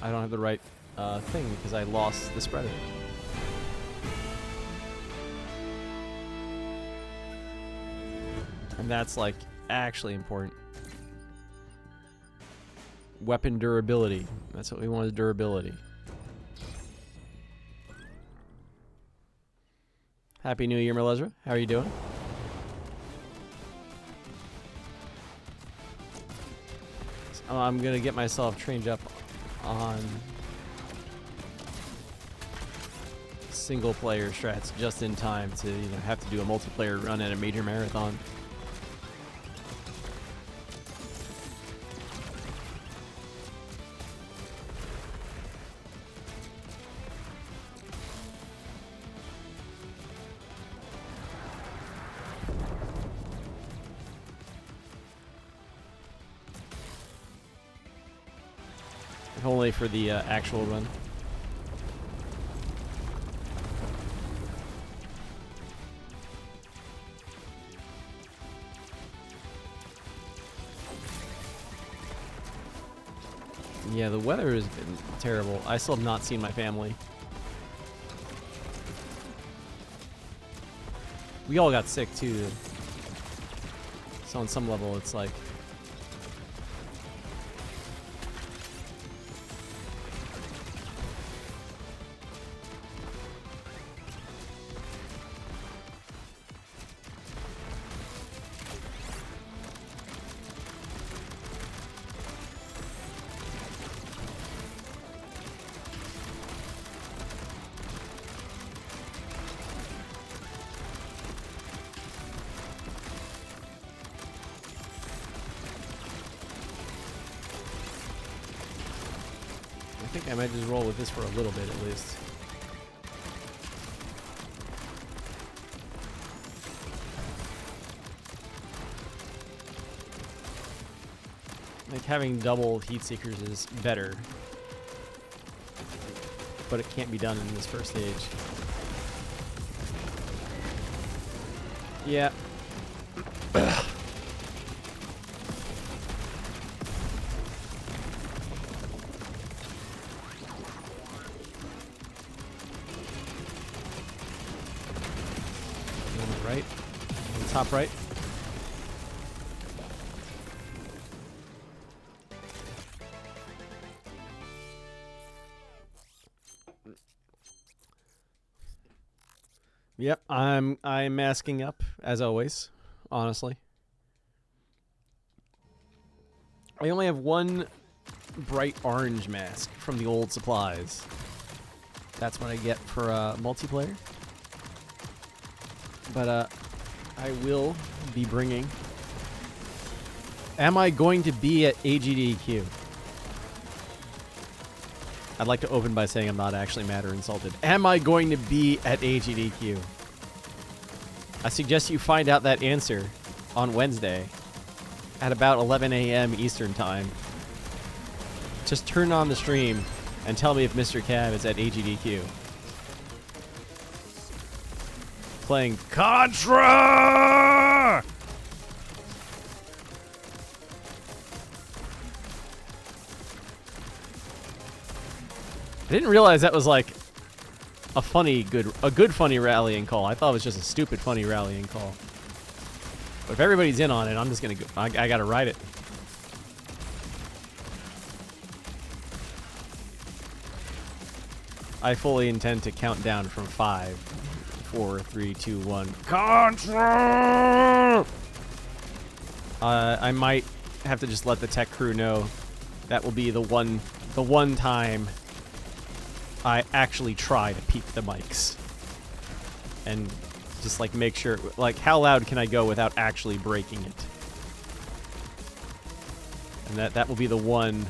I don't have the right thing because I lost the spreader. And that's like actually important. Weapon durability. That's what we want, is durability. Happy New Year, Melezra. How are you doing? So I'm gonna get myself trained up on single player strats just in time to, you know, have to do a multiplayer run at a major marathon. If only for the actual run. Yeah, the weather has been terrible. I still have not seen my family. We all got sick too. So on some level, it's like, I think I might just roll with this for a little bit at least. Like having double heat seekers is better, but it can't be done in this first stage. Yeah. Right, on the top right. Yep, I'm masking up as always, honestly. I only have one bright orange mask from the old supplies. That's what I get for multiplayer. But I will be bringing. Am I going to be at AGDQ? I'd like to open by saying I'm not actually mad or insulted. Am I going to be at AGDQ? I suggest you find out that answer on Wednesday at about 11 a.m. Eastern Time. Just turn on the stream and tell me if Mr. Cav is at AGDQ. Playing CONTRA! I didn't realize that was like a good funny rallying call. I thought it was just a stupid funny rallying call. But if everybody's in on it, I'm just gonna go. I gotta ride it. I fully intend to count down from 5, 4, 3, 2, 1. CONTRA! I might have to just let the tech crew know that will be the one time I actually try to peek the mics and just like make sure, like, how loud can I go without actually breaking it? And that will be the one.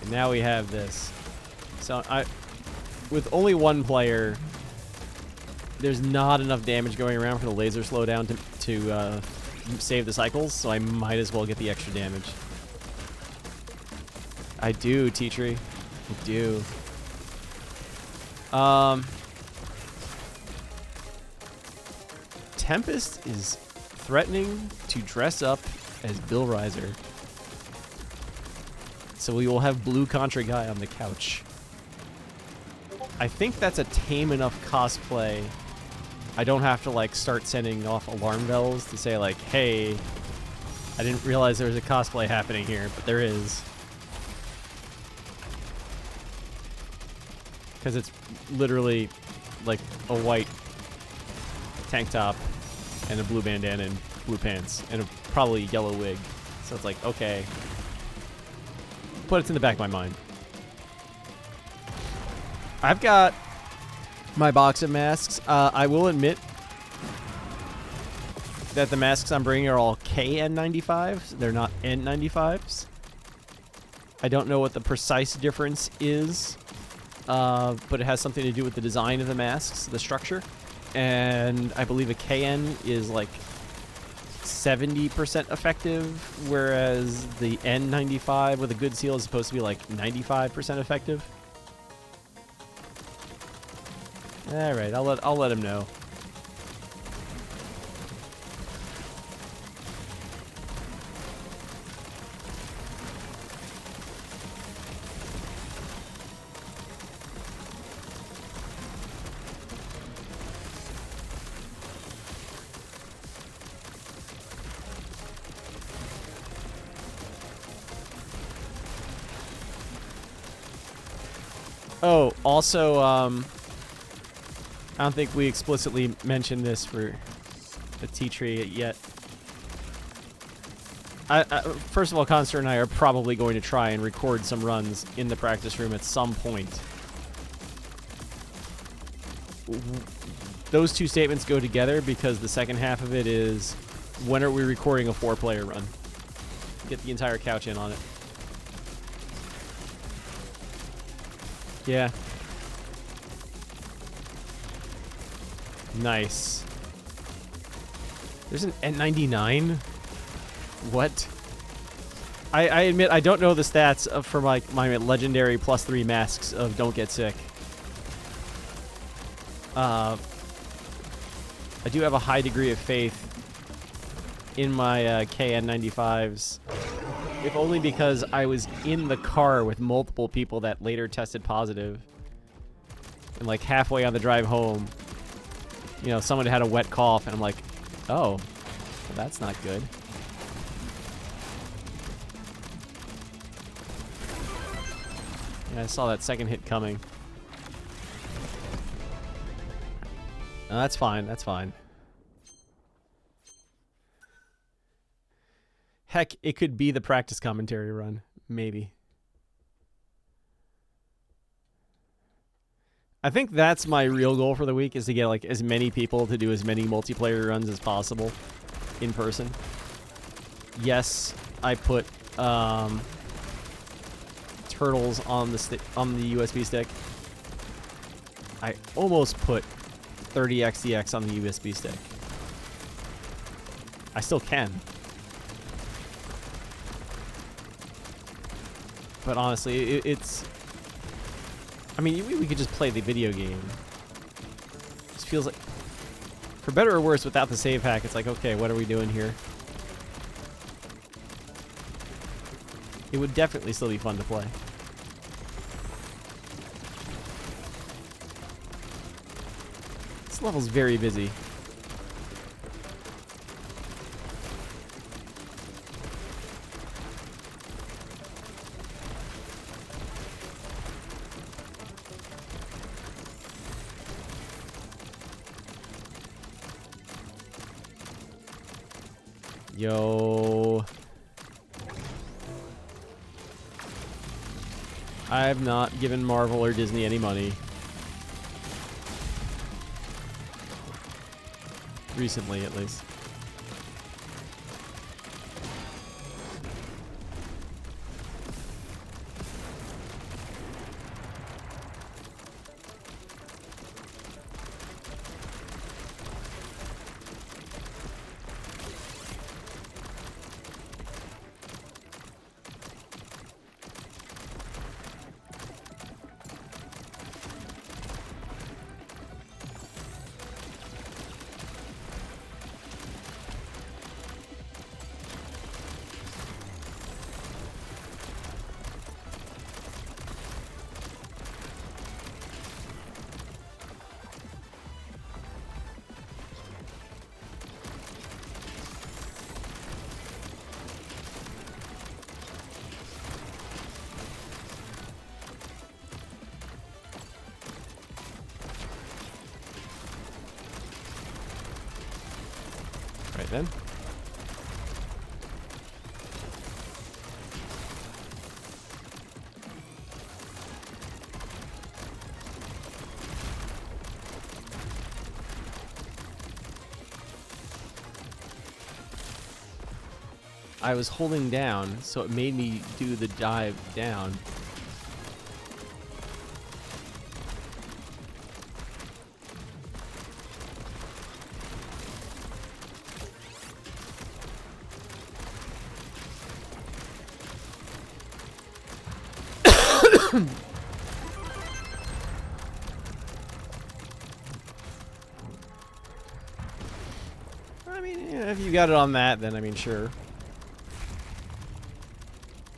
And now we have this. So with only one player, there's not enough damage going around for the laser slowdown to save the cycles, so I might as well get the extra damage. I do, T-Tree. I do. Tempest is threatening to dress up as Bill Reiser. So we will have blue Contra guy on the couch. I think that's a tame enough cosplay. I don't have to like start sending off alarm bells to say like, hey, I didn't realize there was a cosplay happening here, but there is. Because it's literally like a white tank top and a blue bandana and blue pants and a probably yellow wig. So it's like, okay. But it's in the back of my mind. I've got my box of masks. I will admit that the masks I'm bringing are all KN95s. They're not N95s. I don't know what the precise difference is, but it has something to do with the design of the masks, the structure. And I believe a KN is like 70% effective, whereas the N95 with a good seal is supposed to be like 95% effective. All right, I'll let him know. Oh, also, I don't think we explicitly mentioned this for the tea tree yet. First of all, Constr and I are probably going to try and record some runs in the practice room at some point. Those two statements go together because the second half of it is, when are we recording a 4-player run? Get the entire couch in on it. Yeah. Nice. There's an N99? What? I admit I don't know the stats for my legendary +3 masks of Don't Get Sick. I do have a high degree of faith in my KN95s. If only because I was in the car with multiple people that later tested positive. And like halfway on the drive home, you know, someone had a wet cough and I'm like, oh, well, that's not good. Yeah, I saw that second hit coming. No, that's fine, that's fine. Heck, it could be the practice commentary run. Maybe. I think that's my real goal for the week, is to get like as many people to do as many multiplayer runs as possible in person. Yes, I put turtles on the USB stick. I almost put 30xdx on the USB stick. I still can. But honestly, it's... I mean, we could just play the video game. It just feels like... For better or worse, without the save hack, it's like, okay, what are we doing here? It would definitely still be fun to play. This level's very busy. Yo. I've not given Marvel or Disney any money. Recently, at least. right, then. I was holding down, so it made me do the dive down. I mean, yeah, if you got it on that, then I mean, sure.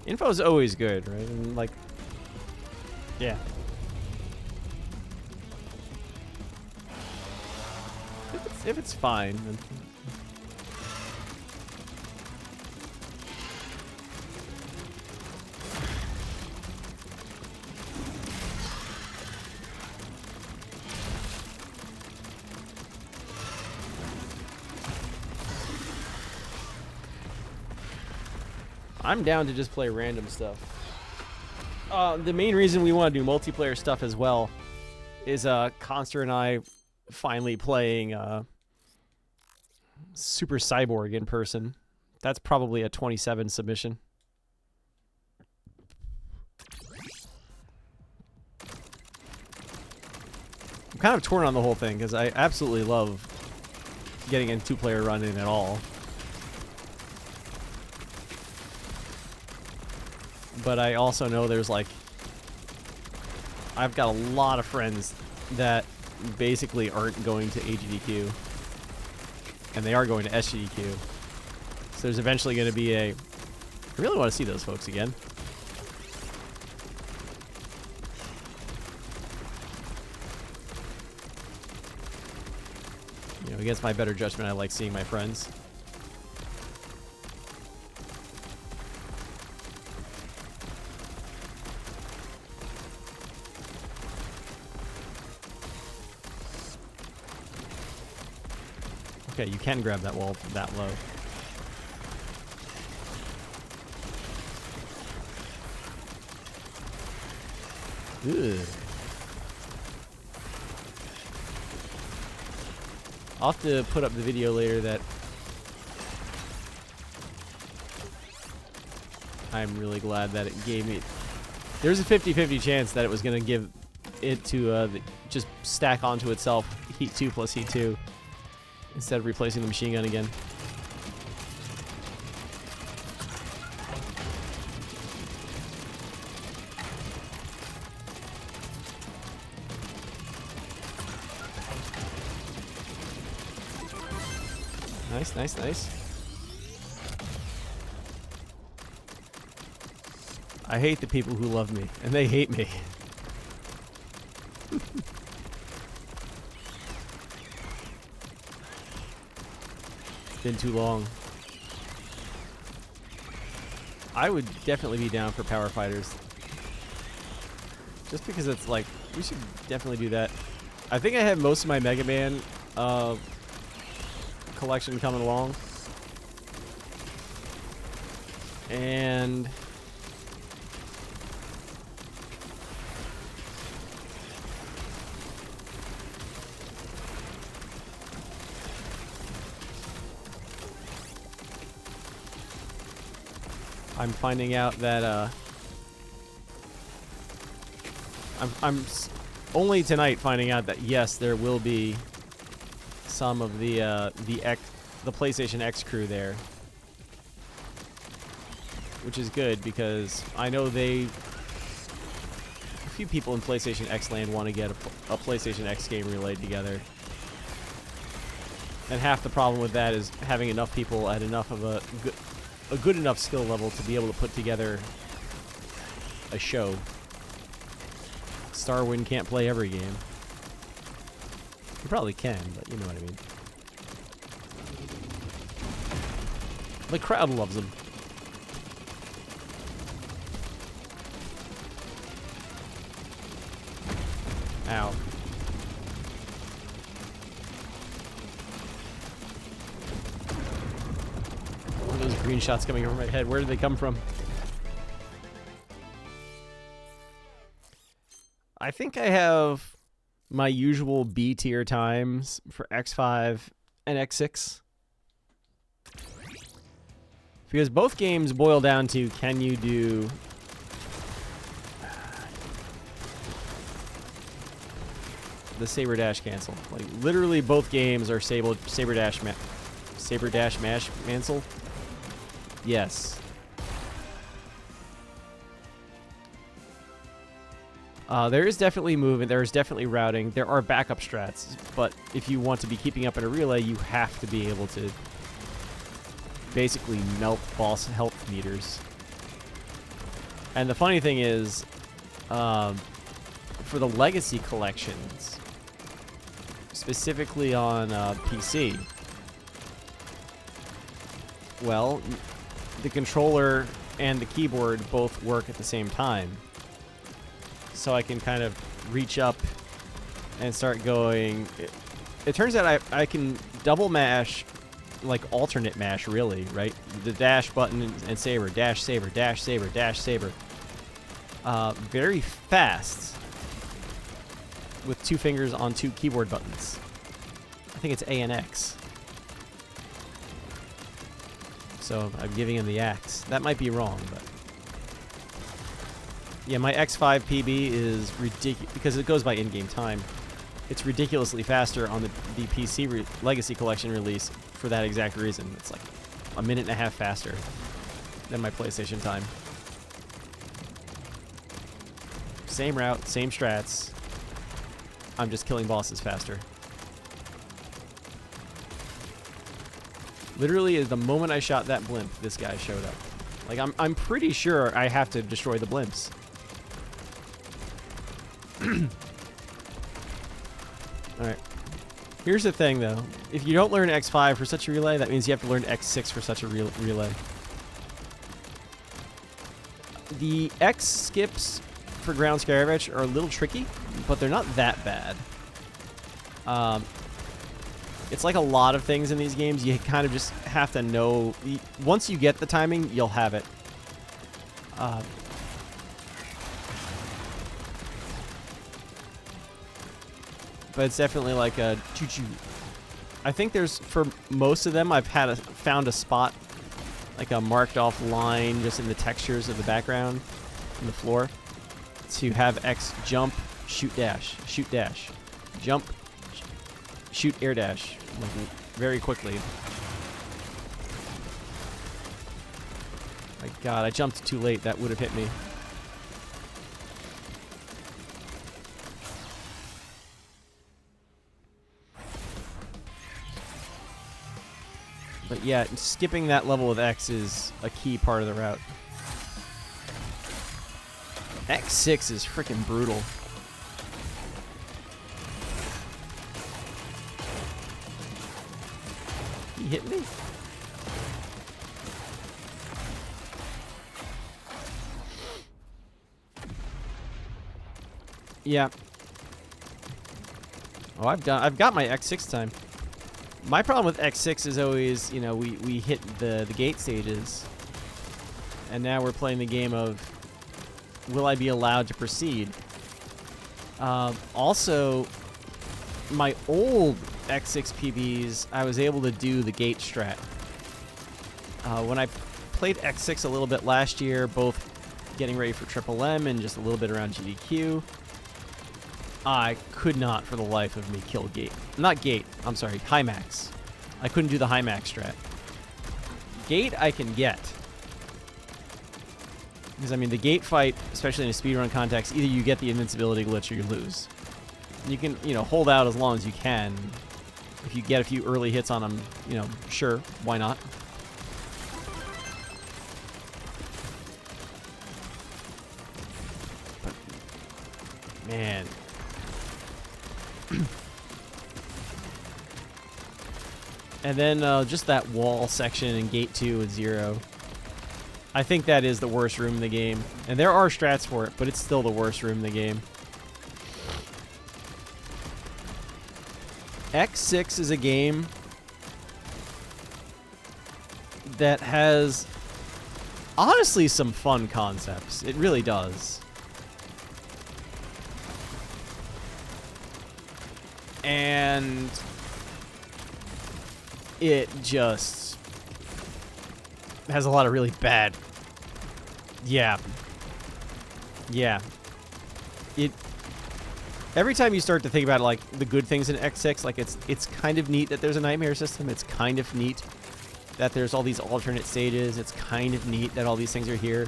Info's always good, right? And like, yeah. If it's fine, then. I'm down to just play random stuff. The main reason we want to do multiplayer stuff as well is CONTRA and I finally playing Super Cyborg in person. That's probably a 27 submission. I'm kind of torn on the whole thing because I absolutely love getting in two-player run-in at all. But I also know there's like, I've got a lot of friends that basically aren't going to AGDQ, and they are going to SGDQ. So there's eventually going to be a, I really want to see those folks again. You know, against my better judgment, I like seeing my friends. Okay, you can grab that wall that low. Ugh. I'll have to put up the video later that I'm really glad that it gave me. There's a 50-50 chance that it was going to give it to just stack onto itself heat 2 plus heat 2 instead of replacing the machine gun again. Nice, nice, nice. I hate the people who love me, and they hate me. It's been too long. I would definitely be down for Power Fighters. Just because it's like, we should definitely do that. I think I have most of my Mega Man collection coming along. And I'm finding out that I'm only tonight finding out that yes, there will be some of the PlayStation X crew there, which is good because I know a few people in PlayStation X land want to get a PlayStation X game relayed together, and half the problem with that is having enough people at enough of a good enough skill level to be able to put together a show. Starwind can't play every game. He probably can, but you know what I mean. The crowd loves him. Ow. Green shots coming over my head. Where did they come from? I think I have my usual B tier times for X5 and X6. Because both games boil down to, can you do the saber dash cancel? Like, literally both games are saber dash mash cancel. Yes. There is definitely movement. There is definitely routing. There are backup strats, but if you want to be keeping up in a relay, you have to be able to basically melt boss health meters. And the funny thing is, for the Legacy collections, specifically on PC, well, the controller and the keyboard both work at the same time. So I can kind of reach up and start going. It turns out I can double mash, like alternate mash, really, right? The dash button and saber, dash saber, dash saber, dash saber. Very fast with 2 fingers on 2 keyboard buttons. I think it's A and X. So I'm giving him the axe. That might be wrong, but yeah, my X5 PB is ridiculous because it goes by in-game time. It's ridiculously faster on the PC Legacy Collection release for that exact reason. It's like a minute and a half faster than my PlayStation time. Same route, same strats. I'm just killing bosses faster. Literally, the moment I shot that blimp, this guy showed up. Like, I'm pretty sure I have to destroy the blimps. Alright. Here's the thing, though. If you don't learn X5 for such a relay, that means you have to learn X6 for such a relay. The X skips for ground Scaravenge are a little tricky, but they're not that bad. It's like a lot of things in these games. You kind of just have to know. Once you get the timing, you'll have it. But it's definitely like a choo-choo. I think there's, for most of them, I've found a spot, like a marked off line just in the textures of the background, in the floor, to have X jump, shoot dash, jump, shoot air dash, like very quickly. My God, I jumped too late. That would have hit me. But yeah, skipping that level of X is a key part of the route. X6 is freaking brutal. He hit me? Yeah. Oh, I've got my X6 time. My problem with X6 is always, you know, we hit the gate stages, and now we're playing the game of, will I be allowed to proceed? Also, my old X6 PBs, I was able to do the gate strat. When I played X6 a little bit last year, both getting ready for Triple M and just a little bit around GDQ, I could not for the life of me kill gate. Not gate, I'm sorry, high max. I couldn't do the high max strat. Gate I can get. Because, I mean, the gate fight, especially in a speedrun context, either you get the invincibility glitch or you lose. You can, you know, hold out as long as you can. If you get a few early hits on them, you know, sure, why not? But, man. And then just that wall section in Gate 2 and 0. I think that is the worst room in the game. And there are strats for it, but it's still the worst room in the game. X6 is a game that has honestly some fun concepts. It really does. And it just has a lot of really bad. Yeah. Every time you start to think about like the good things in X6, like it's kind of neat that there's a nightmare system. It's kind of neat that there's all these alternate stages. It's kind of neat that all these things are here.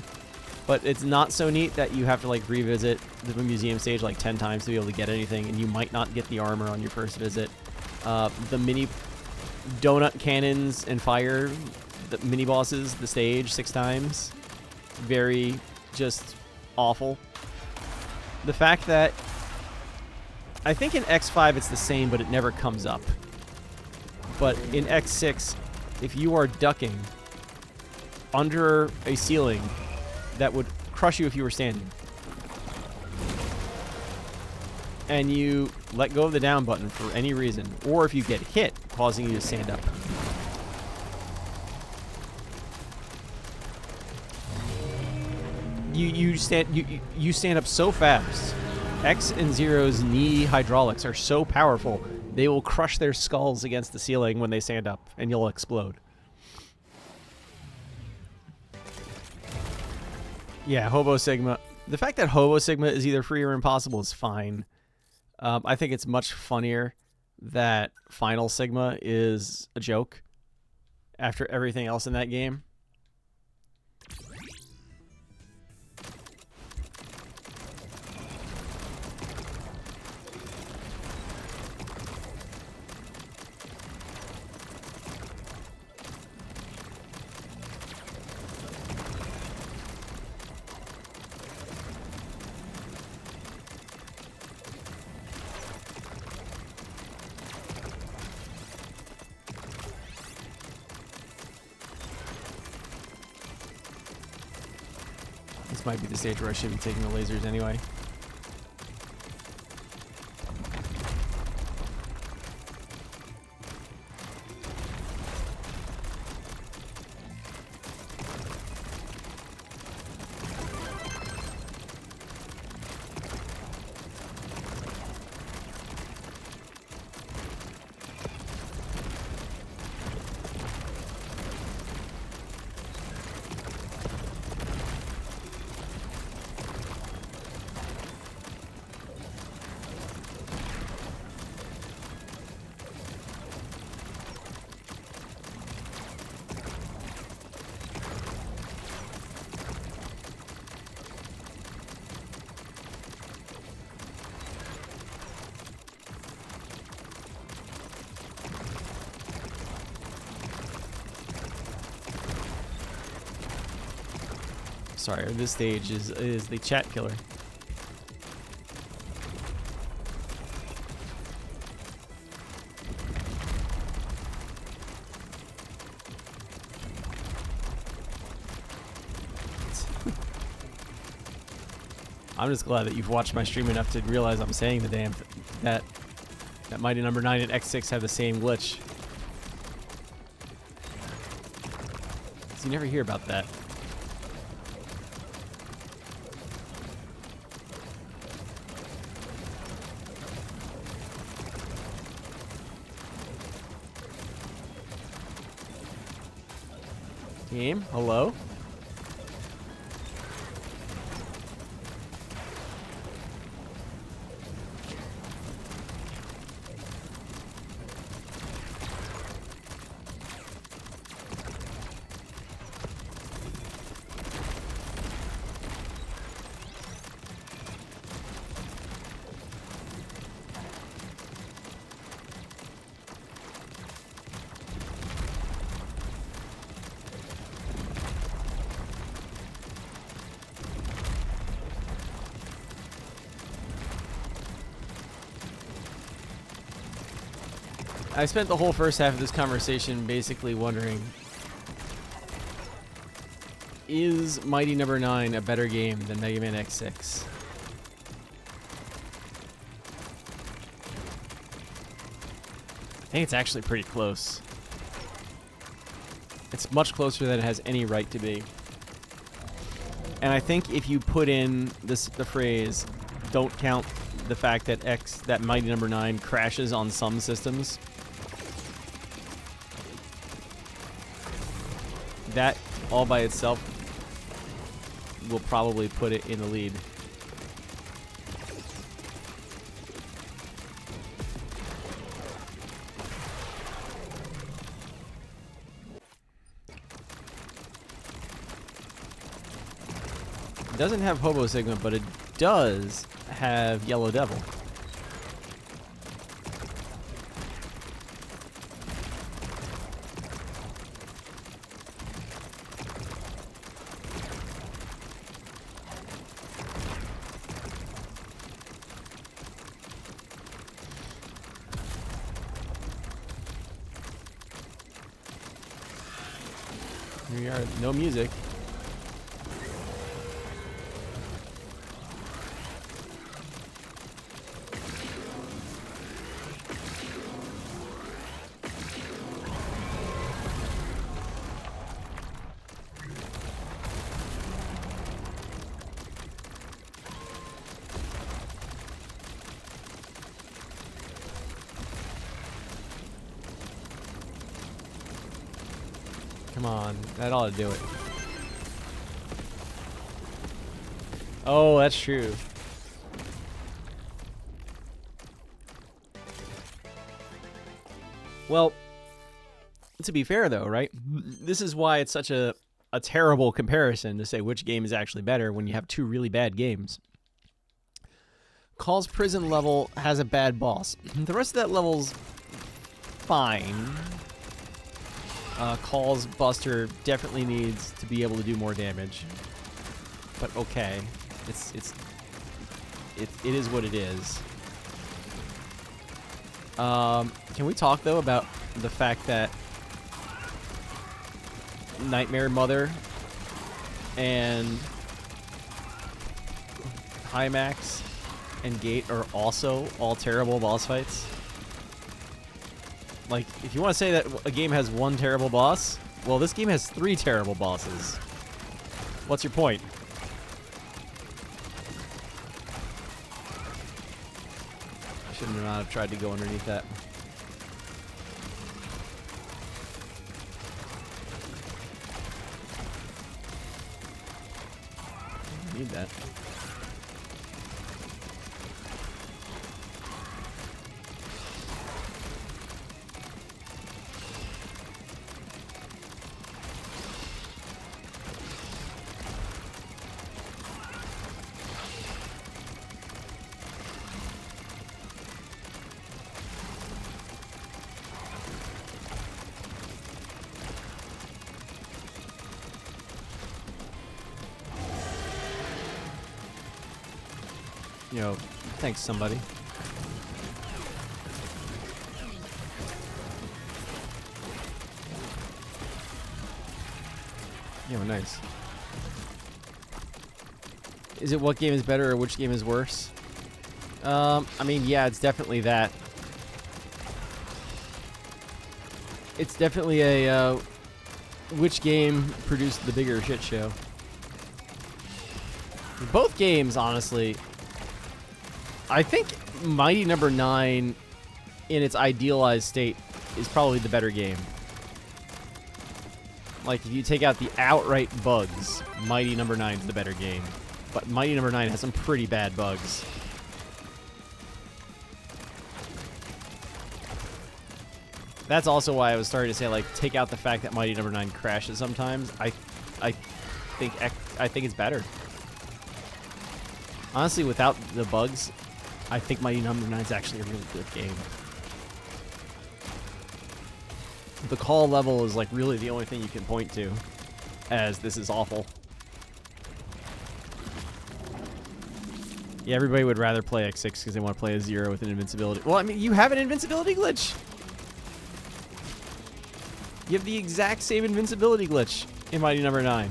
But it's not so neat that you have to like revisit the museum stage like 10 times to be able to get anything, and you might not get the armor on your first visit. The mini donut cannons and fire, the mini bosses, the stage 6 times. Very just awful. The fact that I think in X5 it's the same, but it never comes up. But in X6, if you are ducking under a ceiling that would crush you if you were standing, and you let go of the down button for any reason, or if you get hit, causing you to stand up, you stand up so fast. X and Zero's knee hydraulics are so powerful, they will crush their skulls against the ceiling when they stand up, and you'll explode. Yeah, Hobo Sigma. The fact that Hobo Sigma is either free or impossible is fine. I think it's much funnier that Final Sigma is a joke after everything else in that game. This might be the stage where I should be taking the lasers anyway. Sorry, this stage is the chat killer. I'm just glad that you've watched my stream enough to realize I'm saying the damn that Mighty Number 9 and X6 have the same glitch. So you never hear about that. Game, hello? I spent the whole first half of this conversation basically wondering, is Mighty Number 9 a better game than Mega Man X6? I think it's actually pretty close. It's much closer than it has any right to be. And I think if you put in the phrase, don't count the fact that that Mighty Number 9 crashes on some systems, that all by itself will probably put it in the lead. It doesn't have Hobo Sigma, but it does have Yellow Devil. Here we are, no music. Come on, that ought to do it. Oh, that's true. Well, to be fair though, right? This is why it's such a terrible comparison to say which game is actually better when you have two really bad games. Call's prison level has a bad boss. The rest of that level's fine. Call's Buster definitely needs to be able to do more damage, but okay, it is what it is. Can we talk though about the fact that Nightmare Mother and Hymax and Gate are also all terrible boss fights? Like, if you want to say that a game has one terrible boss, well, this game has 3 terrible bosses. What's your point? I should not have tried to go underneath that. I need that. Yo, thanks somebody. Yo, nice. Is it what game is better or which game is worse? I mean, yeah, it's definitely that. It's definitely a which game produced the bigger shit show. Both games, honestly. I think Mighty Number 9 in its idealized state is probably the better game. Like, if you take out the outright bugs, Mighty Number 9 is the better game. But Mighty Number 9 has some pretty bad bugs. That's also why I was starting to say, like, take out the fact that Mighty Number 9 crashes sometimes. I think it's better. Honestly, without the bugs, I think Mighty Number 9 is actually a really good game. The call level is like really the only thing you can point to as this is awful. Yeah, everybody would rather play X6 because they want to play a 0 with an invincibility. Well, I mean, you have an invincibility glitch. You have the exact same invincibility glitch in Mighty Number 9.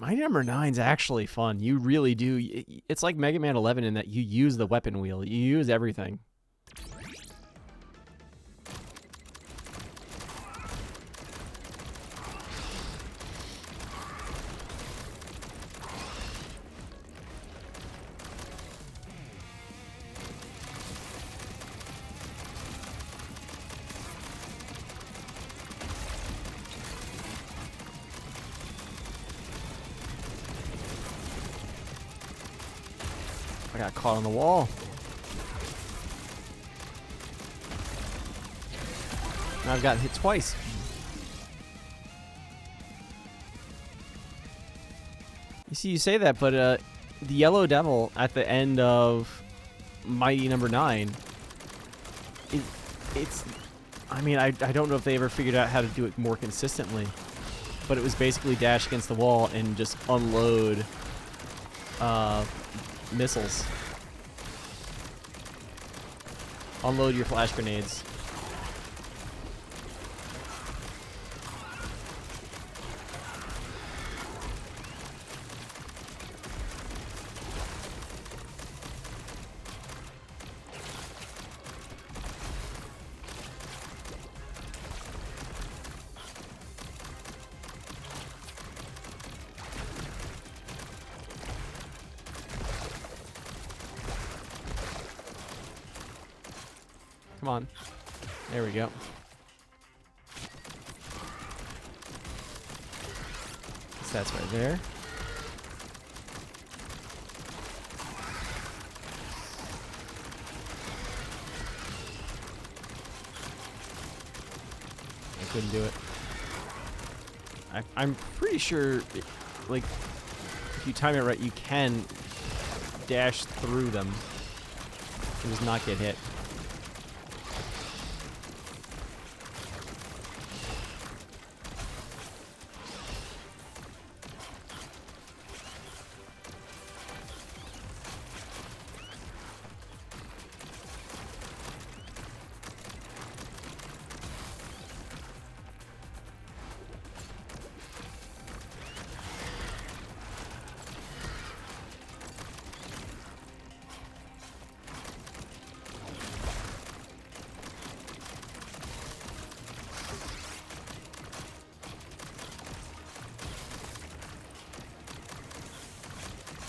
My number 9's actually fun. You really do. It's like Mega Man 11 in that you use the weapon wheel. You use everything. I got caught on the wall. Now I've gotten hit twice. You see, you say that, but the Yellow Devil at the end of Mighty number 9, it's... I mean, I don't know if they ever figured out how to do it more consistently, but it was basically dash against the wall and just unload missiles. Unload your flash grenades. Come on. There we go. That's right there. I couldn't do it. I'm pretty sure, like, if you time it right, you can dash through them and just not get hit.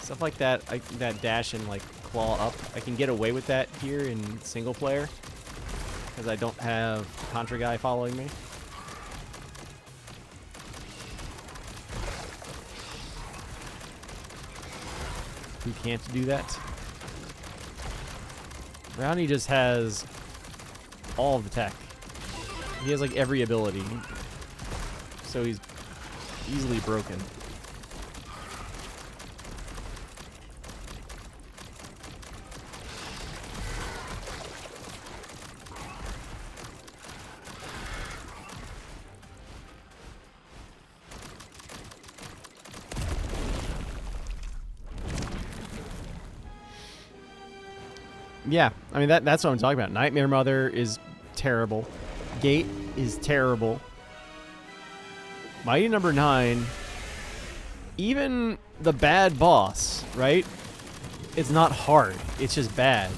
Stuff like that, that dash and like claw up, I can get away with that here in single player because I don't have Contra guy following me. Who can't do that? Browny just has all of the tech. He has like every ability, so he's easily broken. Yeah, I mean, that's what I'm talking about. Nightmare Mother is terrible. Gate is terrible. Mighty number 9, even the bad boss, right? It's not hard. It's just bad.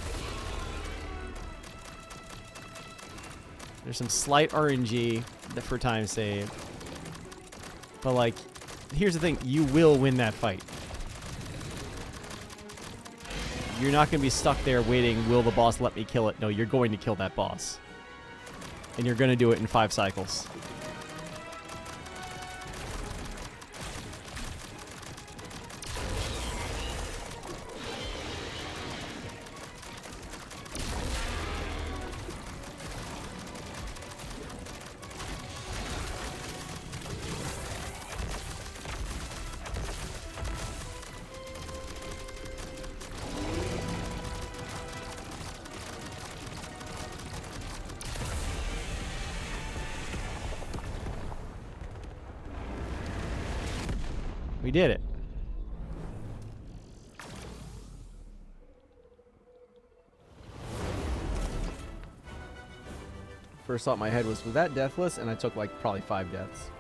There's some slight RNG for time save. But, like, here's the thing. You will win that fight. You're not going to be stuck there waiting, will the boss let me kill it? No, you're going to kill that boss. And you're going to do it in 5 cycles. We did it. First thought in my head was that deathless? And I took like probably 5 deaths.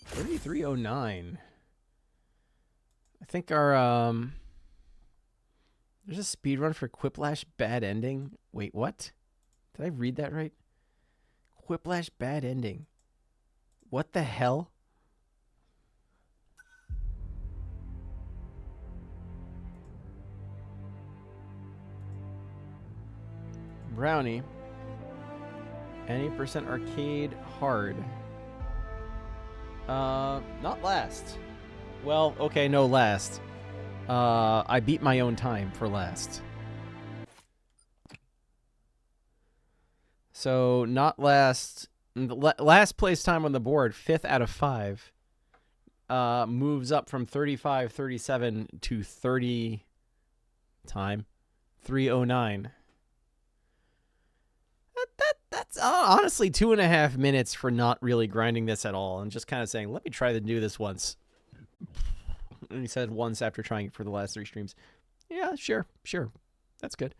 3309. I think our there's a speed run for Quiplash bad ending. Wait, what? Did I read that right? Quiplash bad ending. What the hell? Browny. Any percent arcade hard. Not last. Well, okay, no last. I beat my own time for last. So, not last. Last place time on the board, 5th out of 5. Moves up from 35, 37 to 30 time. 309. That's honestly 2.5 minutes for not really grinding this at all and just kind of saying, let me try to do this once. And he said once after trying it for the last 3 streams. Yeah, sure. That's good.